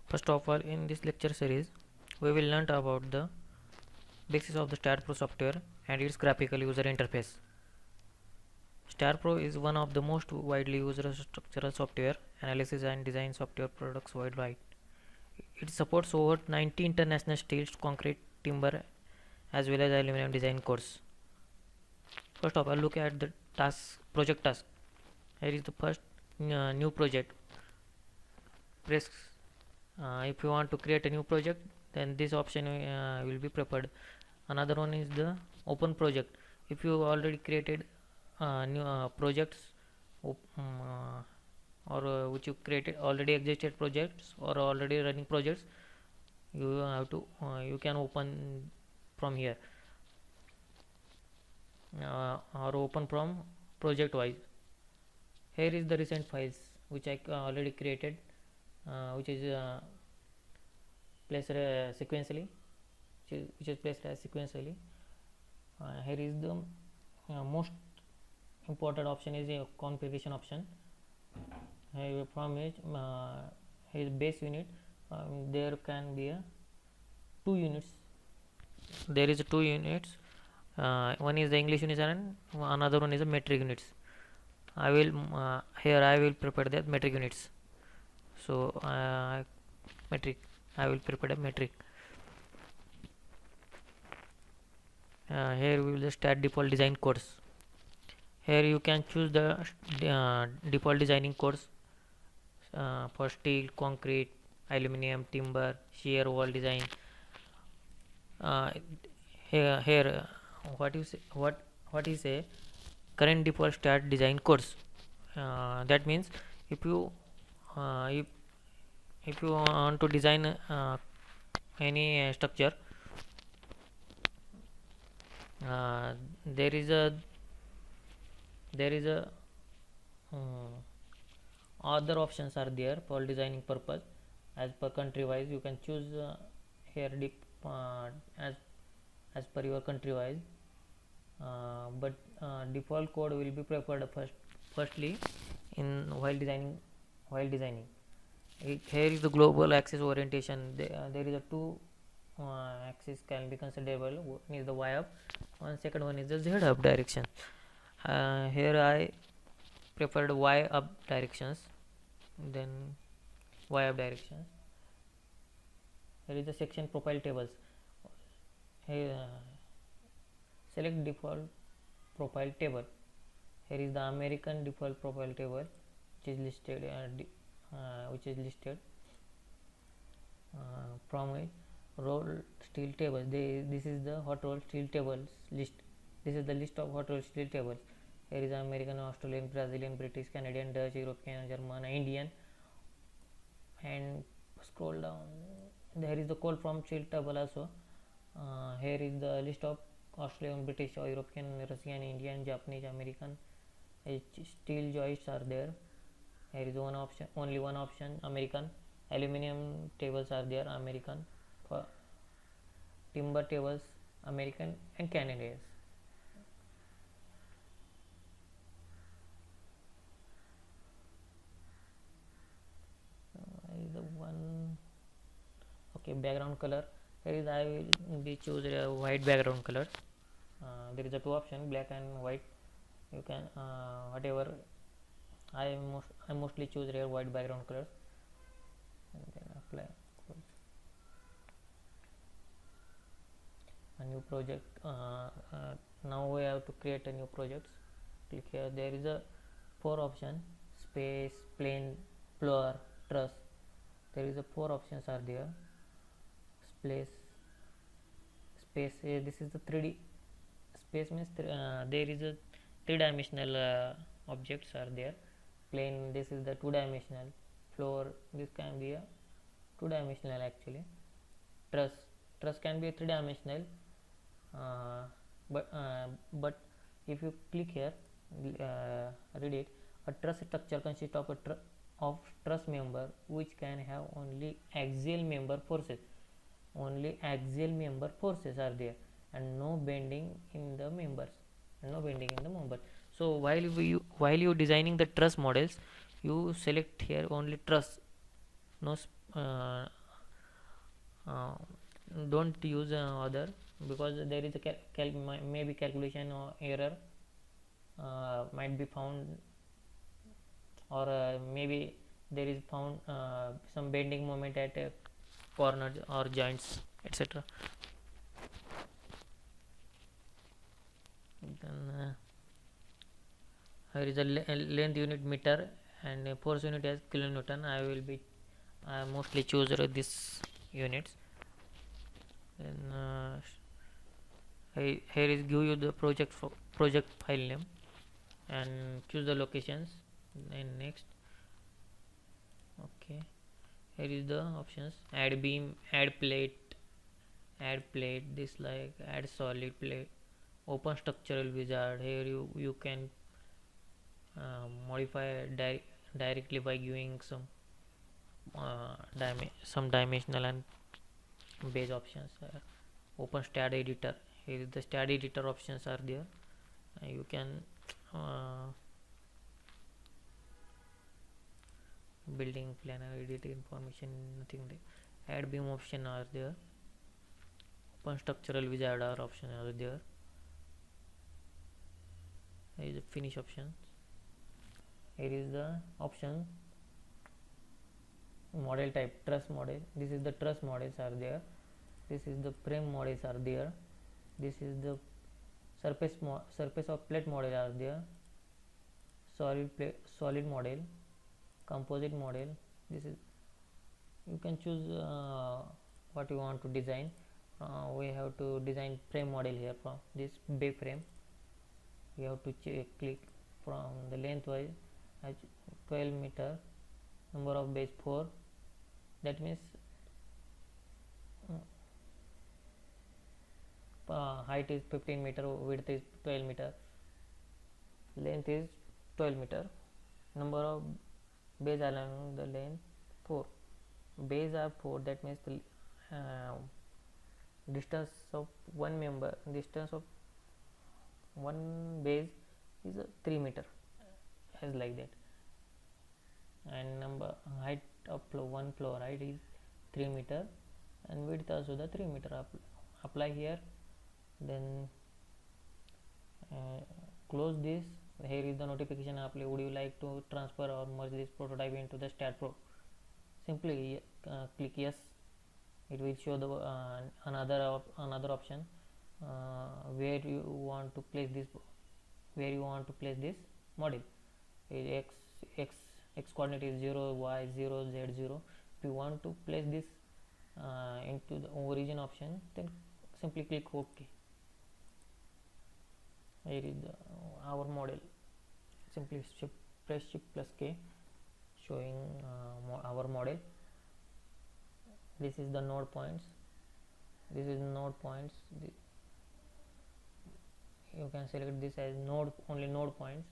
First of all, in this lecture series, we will learn about the basics of the StarPro software and its graphical user interface. StarPro is one of the most widely used structural software analysis and design software products worldwide. It supports over 90 international steel, concrete, timber, as well as aluminum design codes. First of all, look at the project task. Here is the first new project. Press if you want to create a new project, then this option will be preferred. Another one is the open project. If you already created new projects or which you created already existed projects or already running projects, you have to you can open from here or open from project wise. Here is the recent files which I already created, which is placed sequentially, which is placed as sequentially. Here is the most important option is a configuration option. From it, his base unit, there can be a 2 units. There is 2 units. One is the English units and another one is the metric units. I will here I will prepare the metric units. So metric, I will prepare a metric. Here we will just add default design codes. Here you can choose the default designing codes for steel, concrete, aluminum, timber, shear wall design. Here what is a current default start design codes. That means if you if you want to design any structure, there is a other options are there for designing purpose. As per country wise, you can choose here as per your country wise, but default code will be preferred firstly in while designing. Here is the global axis orientation. There is a two axis can be considerable. One is the y up, one second one is the z up direction. Here I preferred y up directions, then y up directions. Here is the section profile tables. Here select default profile table. Here is the American default profile table, which is listed from it. Roll steel table. This is the hot roll steel tables list. This is the list of hot roll steel tables. Here is American, Australian, Brazilian, British, Canadian, Dutch, European, German, Indian, and scroll down. There is the cold from steel table also. Here is the list of Australian, British, European, Russian, Indian, Japanese, American steel joists are there. Here is only one option, American. Aluminum tables are there, American. For timber tables, American and Canadians. Is the one okay background color. Here is I will be choose a white background color. There is a two option, black and white. You can whatever. I mostly choose a white background color and then apply. A new project. Now we have to create a new project. Click here. There is a 4 option: space, plane, floor, truss. There is a 4 options are there. Space. This is the 3D. Space means there is a 3-dimensional objects are there. Plane, this is the 2-dimensional. Floor, this can be a 2-dimensional actually. Truss can be a 3-dimensional, but if you click here, read it. A truss structure consists of truss member which can have only axial member forces. Only axial member forces are there and no bending in the members. So while you designing the truss models, you select here only truss, no uh, uh, don't use other, because there is a maybe calculation or error might be found, or maybe there is found some bending moment at corners or joints, etc. Then here is a length unit meter and force unit as kilonewton. I will be mostly choose this units. Then here is give you the project file name and choose the locations. And next, okay, here is the options: add beam, add plate, this like add solid plate, open structural wizard. Here you can modify directly by giving some dimensional and base options. Open stat editor. Here the stat editor options are there. You can building planner edit information, nothing there. Add beam option are there. Open structural wizard are option are there. Here is the finish options. Here is the option model type, truss model. This is the truss models are there. This is the frame models are there. This is the surface of plate model are there. Solid model, composite model. This is, you can choose what you want to design. We have to design frame model here. From this bay frame we have to click from the length wise 12 meter, number of base 4, that means height is 15 meter, width is 12 meter, length is 12 meter, number of bays along the length 4, bays are 4, that means the distance of one base is 3 meter, as like that. And height of one floor height is 3 meter and width also the 3 meter. Apply here, then close this. Here is the notification apply. Would you like to transfer or merge this prototype into the StatPro? Simply click yes. It will show the another option where you want to place this model. X coordinate is 0, y 0, z 0. If you want to place this into the origin option, then simply click OK. Here is our model. Simply press shift plus K, showing our model. This is the node points. You can select this as only node points.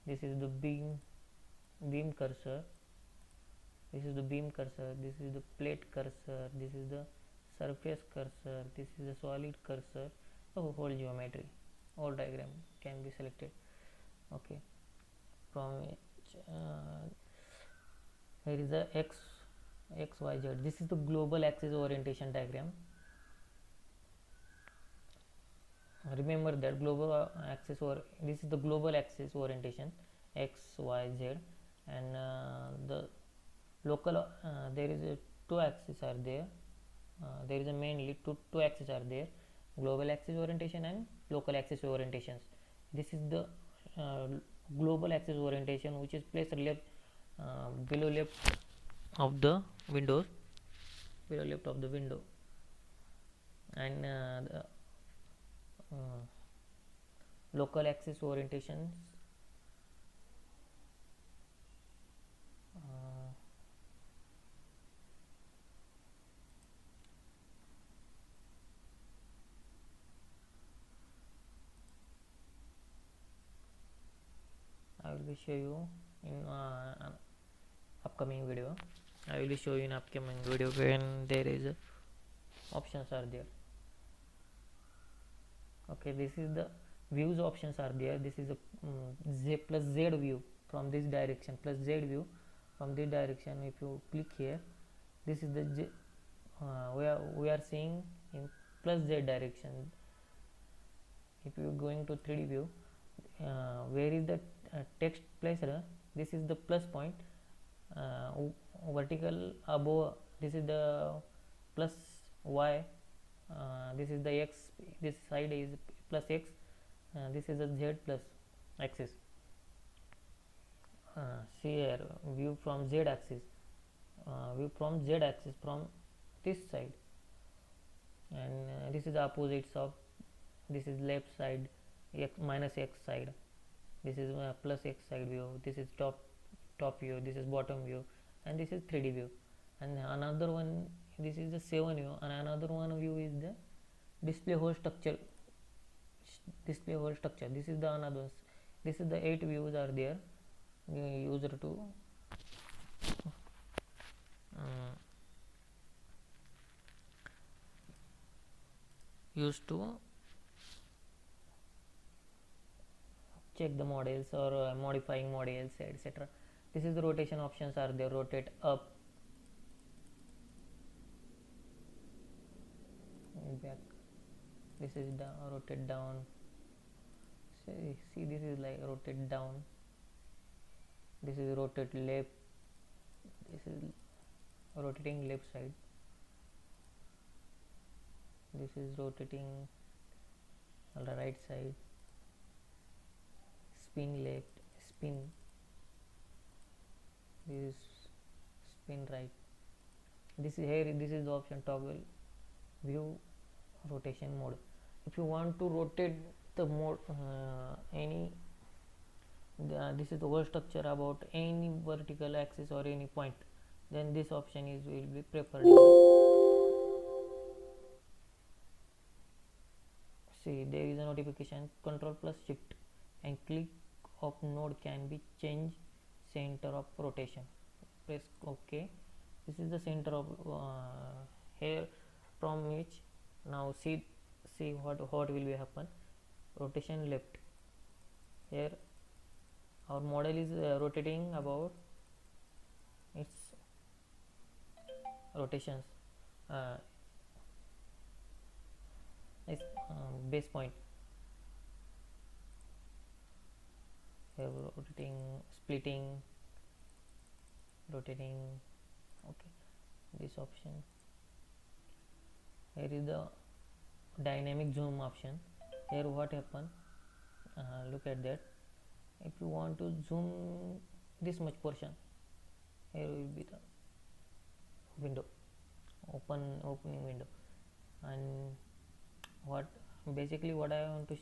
This is the beam cursor. This is the beam cursor. This is the plate cursor. This is the surface cursor. This is the solid cursor. The whole geometry, all diagram can be selected. Okay, from here is the x, y, z. This is the global axis orientation diagram. Remember that global axis, or this is the global axis orientation, x, y, z, and the local there is two axes are there. There is mainly two axes are there: global axis orientation and local axis orientations. This is the global axis orientation, which is placed below left of the window, and the local axis orientations I will be show you in upcoming video. When there is options are there. Okay, this is the views options are there. This is a z plus z view from this direction, plus z view from this direction. If you click here, This is the we are seeing in plus z direction. If you are going to 3D view, where is the text placed? This is the plus point, vertical above. This is the plus y, this is the x, this side is plus x, this is the z plus axis. See here, view from z axis, from this side, and this is the opposites of, this is left side, x minus x side, this is plus x side view, this is top view, this is bottom view, and this is 3D view. And another one, this is the 7 view, and another one view is the display whole structure. This is the another. This is the 8 views are there. User to used to check the models or modifying models, etc. This is the rotation options are there. Rotate up, back. This is the rotate down. See, this is like rotate down. This is rotate left. This is rotating left side. This is rotating on the right side. Spin left, spin. This is spin right. This is here. This is the option toggle view rotation mode. If you want to rotate the mode this is the whole structure about any vertical axis or any point, then this option will be preferred. See, there is a notification, control plus shift and click of node can be changed center of rotation. Press OK. This is the center of here, from which now see what will be happen. Rotation left. Here our model is rotating about its rotations, its base point. Here rotating, splitting, rotating. Okay, this option. Here is the dynamic zoom option. Here what happen, look at that. If you want to zoom this much portion, here will be the window, opening window. And what I want to